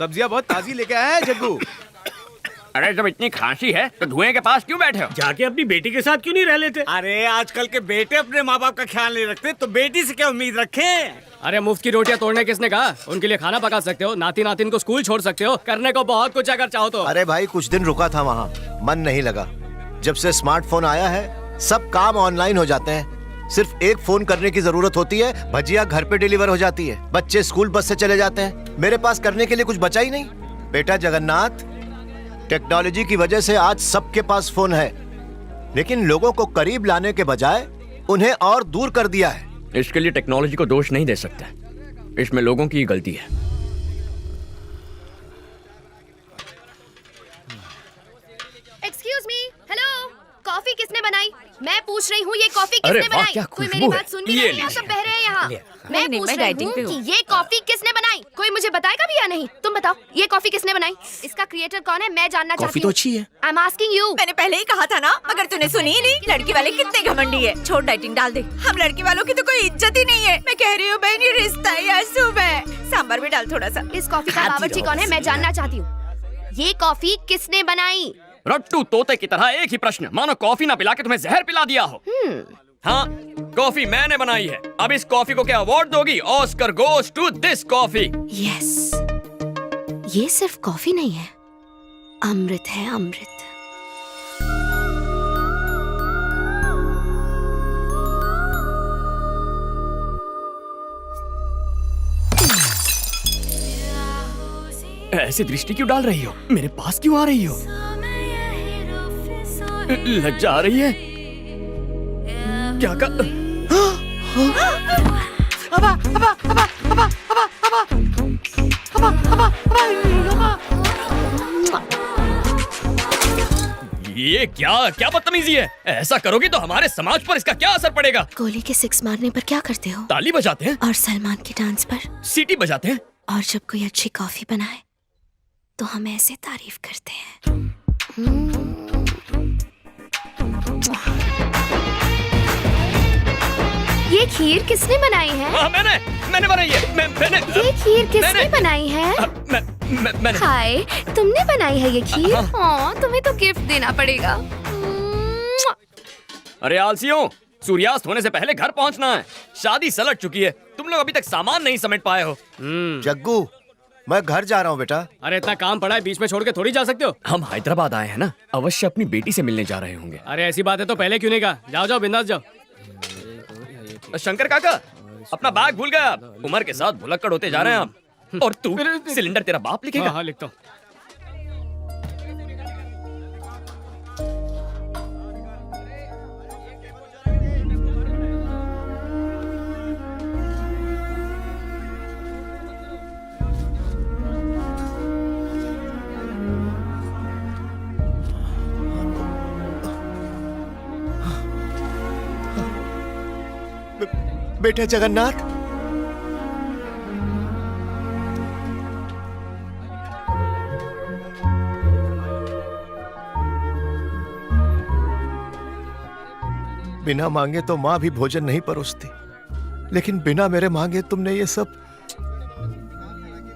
सब्जियां बहुत ताजी लेके आया है जग्गू। अरे जब इतनी खांसी है तो धुएं के पास क्यों बैठे हो? जाके अपनी बेटी के साथ क्यों नहीं रह लेते? अरे आजकल के बेटे अपने माँ बाप का ख्याल नहीं रखते तो बेटी से क्या उम्मीद रखें? अरे मुफ्त की रोटियां तोड़ने किसने कहा? उनके लिए खाना पका सकते हो, नाती नातिन को स्कूल छोड़ सकते हो, करने को बहुत कुछ अगर चाहो तो। अरे भाई कुछ दिन रुका था वहाँ, मन नहीं लगा। जब से स्मार्टफोन आया है सब काम ऑनलाइन हो जाते हैं। सिर्फ एक फोन करने की जरूरत होती है, भजिया घर पे डिलीवर हो जाती है, बच्चे स्कूल बस से चले जाते हैं। मेरे पास करने के लिए कुछ बचा ही नहीं। बेटा जगन्नाथ, टेक्नोलॉजी की वजह से आज सबके पास फोन है, लेकिन लोगों को करीब लाने के बजाय उन्हें और दूर कर दिया है। इसके लिए टेक्नोलॉजी को दोष नहीं दे सकते, इसमें लोगों की गलती है। एक्सक्यूज मी, हेलो, कॉफी किसने बनाई? मैं पूछ रही हूँ ये कॉफी अरे किसने वाह, बनाई? क्या कोई खुशबू मेरी है। बात सुन भी ये नहीं ले, रहा, सब बह रहे हैं यहाँ। मैं नहीं, पूछ मैं रही डाइटिंग पे हूँ हूँ। कि ये कॉफी किसने बनाई? कोई मुझे बताएगा भी या नहीं? तुम बताओ, ये कॉफी किसने बनाई? इसका क्रिएटर कौन है? मैं जानना चाहती हूँ। कॉफी तो अच्छी है। I am asking you. मैंने पहले ही कहा था ना, मगर तूने सुनी ही नहीं। लड़की वाले कितने घमंडी है। छोड़ डाइटिंग, डाल दे। हम लड़की वालों की तो कोई इज्जत ही नहीं है। मैं कह रही हूँ बहन, ये रिश्ता है या सुबह। सांबर में डाल थोड़ा सा। इस कॉफी का बावर्ची कौन है? मैं जानना चाहती हूँ। ये कॉफी किसने बनाई? रट्टू तोते की तरह एक ही प्रश्न, मानो कॉफी ना पिला के तुम्हें जहर पिला दिया हो। हाँ, कॉफी मैंने बनाई है। अब इस कॉफी को क्या अवार्ड दोगी? Oscar goes to this coffee. Yes, ये सिर्फ कॉफी नहीं है, अमृत है, अमृत। ऐसी दृष्टि क्यों डाल रही हो? मेरे पास क्यों आ रही हो? लज्जा आ रही है? क्या कर... ये क्या बदतमीजी है? ऐसा करोगी तो हमारे समाज पर इसका क्या असर पड़ेगा? गोली के 6 मारने पर क्या करते हो? ताली बजाते हैं और सलमान के डांस पर? सीटी बजाते हैं। और जब कोई अच्छी कॉफी बनाए तो हम ऐसे तारीफ करते हैं। ये खीर किसने बनाई है? मैंने बनाई है। मैंने ये खीर किसने बनाई है? मैंने हाय, तुमने बनाई है ये खीर? हाँ, तुम्हें तो गिफ्ट देना पड़ेगा। अरे आलसियों, सूर्यास्त होने से पहले घर पहुंचना है। शादी सलट चुकी है, तुम लोग अभी तक सामान नहीं समेट पाए हो। जग्गू, मैं घर जा रहा हूँ बेटा। अरे इतना काम पड़ा है, बीच में छोड़ के थोड़ी जा सकते हो। हम हैदराबाद आए हैं ना, अवश्य अपनी बेटी से मिलने जा रहे होंगे। अरे ऐसी बात है तो पहले क्यों नहीं कहा? जाओ जाओ, बिंदास जाओ। शंकर काका, अपना बैग भूल गया। उम्र के साथ भुलक्कड़ होते जा रहे हैं आप। और तू, सिलेंडर तेरा बाप लिखेगा? हाँ, लिखता हूँ। बेटा जगन्नाथ, बिना मांगे तो माँ भी भोजन नहीं परोसती, लेकिन बिना मेरे मांगे तुमने ये सब।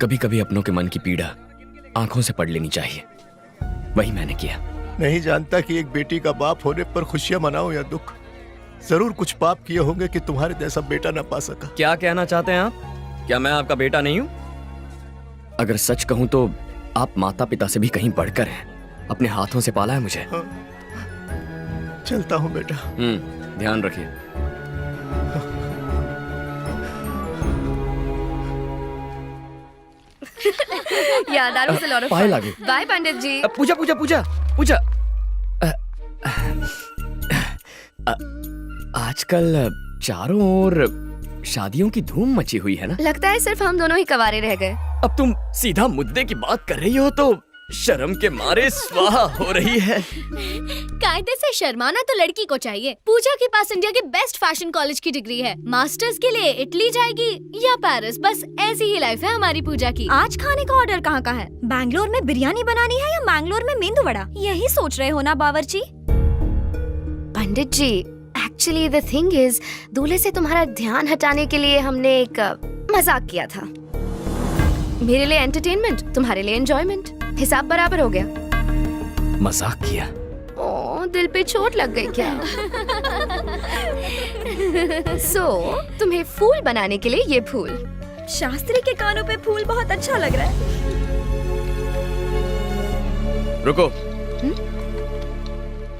कभी कभी अपनों के मन की पीड़ा आंखों से पढ़ लेनी चाहिए, वही मैंने किया। नहीं जानता कि एक बेटी का बाप होने पर खुशियां मनाओ या दुख। जरूर कुछ पाप किए होंगे कि तुम्हारे जैसा बेटा ना पा सका। क्या कहना चाहते हैं आप? क्या मैं आपका बेटा नहीं हूँ? अगर सच कहूँ तो आप माता पिता से भी कहीं बढ़कर हैं। अपने हाथों से पाला है मुझे। हाँ। चलता हूँ बेटा। ध्यान रखिए। याद आ रहा है। पाए लागे। बाय पंडित जी। पूजा पूजा पूजा पूजा। आजकल चारों ओर शादियों की धूम मची हुई है ना? लगता है सिर्फ हम दोनों ही कवारे रह गए। अब तुम सीधा मुद्दे की बात कर रही हो तो शर्म के मारे स्वाहा हो रही है। कायदे से शर्माना तो लड़की को चाहिए। पूजा के पास इंडिया के बेस्ट फैशन कॉलेज की डिग्री है। मास्टर्स के लिए इटली जाएगी या पेरिस, बस ऐसी ही लाइफ है हमारी पूजा की। आज खाने का ऑर्डर कहाँ का है? बैंगलोर में बिरयानी बनानी है या मैंगलोर में मेंदू वड़ा? यही सोच रहे हो ना बावर्ची? पंडित जी, एक्चुअली द थिंग इज, दूल्हे से तुम्हारा ध्यान हटाने के लिए हमने एक मजाक किया था। मेरे लिए एंटरटेनमेंट, तुम्हारे लिए एंजॉयमेंट। हिसाब बराबर हो गया। मजाक किया। ओ, दिल पे चोट लग गई क्या? तुम्हें फूल बनाने के लिए ये फूल। शास्त्री के कानों पे फूल बहुत अच्छा लग रहा है। रुको।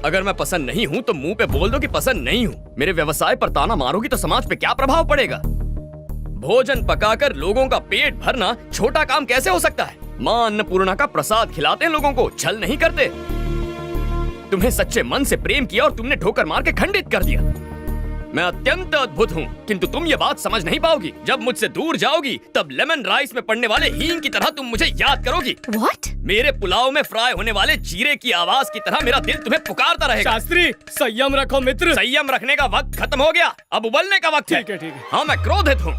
अगर मैं पसंद नहीं हूँ तो मुंह पे बोल दो कि पसंद नहीं हूँ। मेरे व्यवसाय पर ताना मारोगी तो समाज पे क्या प्रभाव पड़ेगा? भोजन पकाकर लोगों का पेट भरना छोटा काम कैसे हो सकता है? माँ अन्नपूर्णा का प्रसाद खिलाते हैं लोगों को, छल नहीं करते। तुम्हें सच्चे मन से प्रेम किया और तुमने ठोकर मार के खंडित कर दिया। मैं अत्यंत अद्भुत हूँ, किंतु तुम ये बात समझ नहीं पाओगी। जब मुझसे दूर जाओगी तब लेमन राइस में पड़ने वाले हींग की तरह तुम मुझे याद करोगी। What? मेरे पुलाव में फ्राई होने वाले जीरे की आवाज की तरह मेरा दिल तुम्हें पुकारता रहेगा। शास्त्री, संयम रखो मित्र। संयम रखने का वक्त खत्म हो गया, अब उबलने का वक्त है। ठीक है। हाँ, मैं क्रोधित हूँ।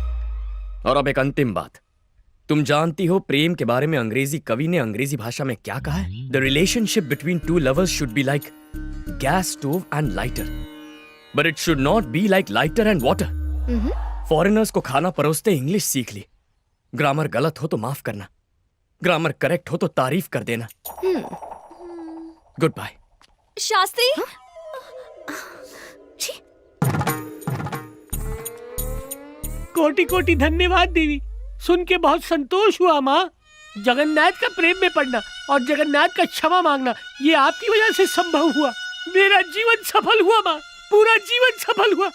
और अब एक अंतिम बात, तुम जानती हो प्रेम के बारे में अंग्रेजी कवि ने अंग्रेजी भाषा में क्या कहा है? The relationship between two lovers should be like gas stove and lighter, but it should not be like lighter and water. Foreigners को खाना परोसते इंग्लिश सीख ली। ग्रामर गलत हो तो माफ करना, ग्रामर करेक्ट हो तो तारीफ कर देना। Good bye. शास्त्री, कोटि कोटि धन्यवाद देवी। सुन के बहुत संतोष हुआ माँ। जगन्नाथ का प्रेम में पड़ना और जगन्नाथ का क्षमा मांगना, ये आपकी वजह से संभव हुआ। मेरा जीवन सफल हुआ माँ, पूरा जीवन सफल हुआ।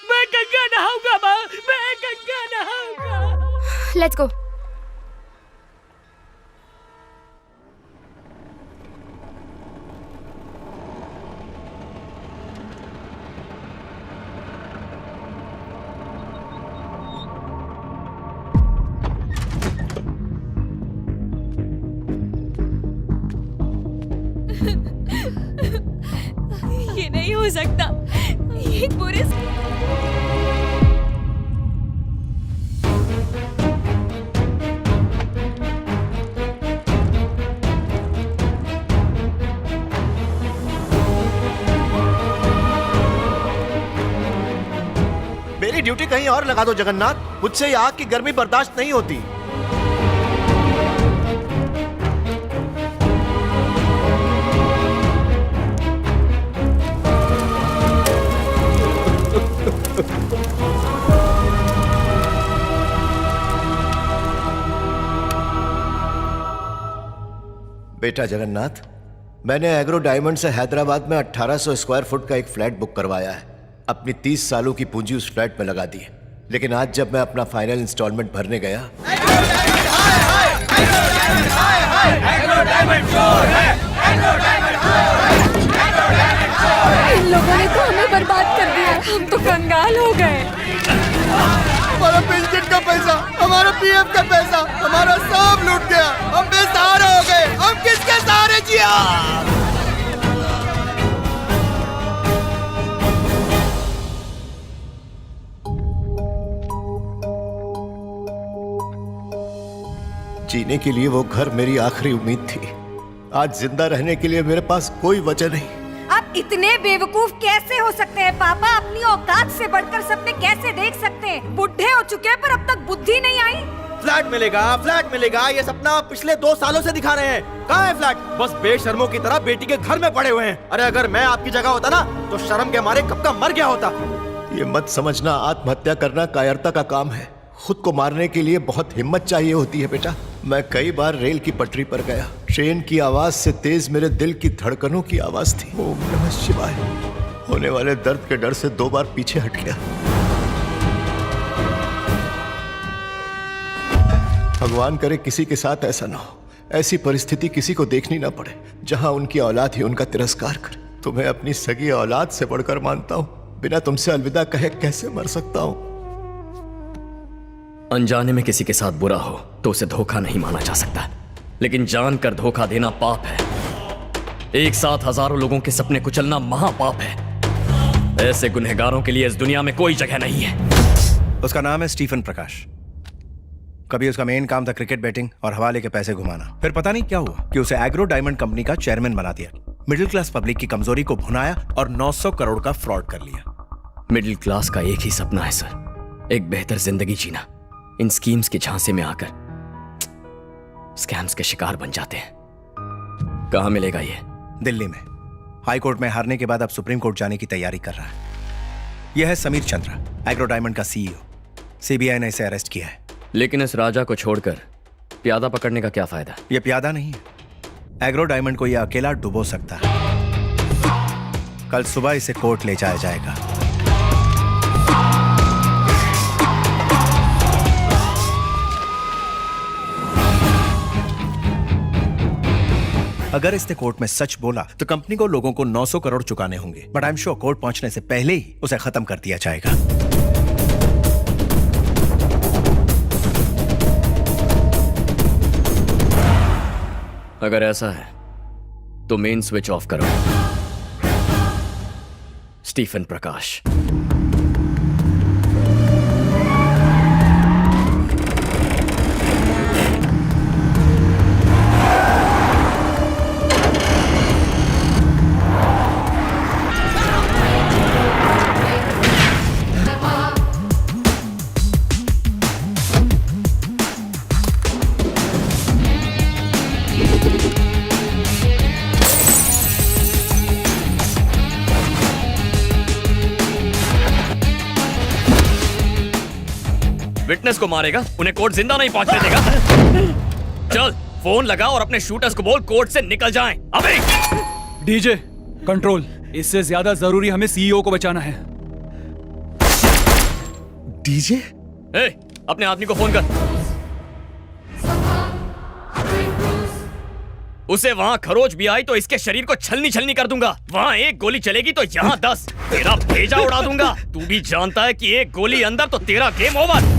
मैं गंगा नहाऊंगा माँ, मैं गंगा नहाऊंगा। Let's go. ये नहीं हो सकता। ये पूरे मेरी ड्यूटी कहीं और लगा दो जगन्नाथ, मुझसे ये आग की गर्मी बर्दाश्त नहीं होती। बेटा जगन्नाथ, मैंने एग्रो डायमंड से हैदराबाद में 1800 स्क्वायर फुट का एक फ्लैट बुक करवाया है। अपनी 30 सालों की पूंजी उस फ्लैट में लगा दी है, लेकिन आज जब मैं अपना फाइनल इंस्टॉलमेंट भरने गया, इन लोगों ने तो हमें बर्बाद कर दिया। हम तो कंगाल हो गए। हमारा पेंशन का पैसा, हमारा पीएफ का पैसा, हमारा सब लूट गया। हम बेसहारा हो गए। हम किसके सहारे जिया? जीने के लिए वो घर मेरी आखिरी उम्मीद थी। आज जिंदा रहने के लिए मेरे पास कोई वजह नहीं। आप इतने बेवकूफ कैसे हो सकते हैं पापा? अपनी औकात से बढ़कर सपने कैसे देख सकते हैं? बुढ़े हो चुके हैं पर अब तक बुद्धि नहीं आई। फ्लैट मिलेगा, फ्लैट मिलेगा, ये सपना आप पिछले 2 सालों से दिखा रहे हैं। कहाँ है फ्लैट? बस बेशर्मों की तरह बेटी के घर में पड़े हुए हैं। अरे अगर मैं आपकी जगह होता ना तो शर्म के मारे कब का मर गया होता। ये मत समझना आत्महत्या करना कायरता का काम है। खुद को मारने के लिए बहुत हिम्मत चाहिए होती है बेटा। मैं कई बार रेल की पटरी पर गया। ट्रेन की आवाज से तेज मेरे दिल की धड़कनों की आवाज थी। ओम नमः शिवाय। होने वाले दर्द के डर से 2 बार पीछे हट गया। भगवान करे किसी के साथ ऐसा ना हो। ऐसी परिस्थिति किसी को देखनी ना पड़े जहां उनकी औलाद ही उनका तिरस्कार करे। तुम्हें अपनी सगी औलाद से बढ़कर मानता हूं। बिना तुमसे अलविदा कहे कैसे मर सकता हूं। अनजाने में किसी के साथ बुरा हो तो उसे धोखा नहीं माना जा सकता, लेकिन जानकर धोखा देना पाप है। एक साथ हजारों लोगों के सपने कुचलना महापाप है। ऐसे गुनहगारों के लिए इस दुनिया में कोई जगह नहीं है। उसका नाम है स्टीफन प्रकाश। कभी उसका मेन काम था क्रिकेट बैटिंग और हवाले के पैसे घुमाना। फिर पता नहीं क्या हुआ कि उसे एग्रो डायमंड कंपनी का चेयरमैन बना दिया। मिडिल क्लास पब्लिक की कमजोरी को भुनाया और 900 करोड़ का फ्रॉड कर लिया। मिडिल क्लास का एक ही सपना है सर, एक बेहतर जिंदगी जीना। इन स्कीम्स के झांसे में आकर स्कैम्स के शिकार बन जाते हैं। कहाँ मिलेगा ये? दिल्ली में। हाई कोर्ट में हारने के बाद अब सुप्रीम कोर्ट जाने की तैयारी कर रहा है। यह है समीर चंद्रा, एग्रो डायमंड का सीईओ। सीबीआई ने इसे अरेस्ट किया है। लेकिन इस राजा को छोड़कर प्यादा पकड़ने का क्या फायदा? यह प्यादा नहीं है, एग्रो डायमंड को यह अकेला डुबो सकता है। कल सुबह इसे कोर्ट ले जाया जाएगा। अगर इसने कोर्ट में सच बोला तो कंपनी को लोगों को 900 करोड़ चुकाने होंगे, but I am sure court पहुंचने से पहले ही उसे खत्म कर दिया जाएगा। अगर ऐसा है तो मेन स्विच ऑफ करो। स्टीफन प्रकाश। विटनेस को मारेगा, उन्हें कोर्ट जिंदा नहीं पहुंचने देगा। चल फोन लगा और अपने शूटर्स को बोल कोर्ट से निकल जाएं। अबे डीजे कंट्रोल, इससे ज्यादा जरूरी हमें सीईओ को बचाना है। डीजे? अपने आदमी को फोन कर। उसे वहां खरोच भी आई तो इसके शरीर को छलनी छलनी कर दूंगा। वहां एक गोली चलेगी तो यहाँ 10। तेरा भेजा उड़ा दूंगा। तू भी जानता है कि एक गोली अंदर तो तेरा गेम ओवर।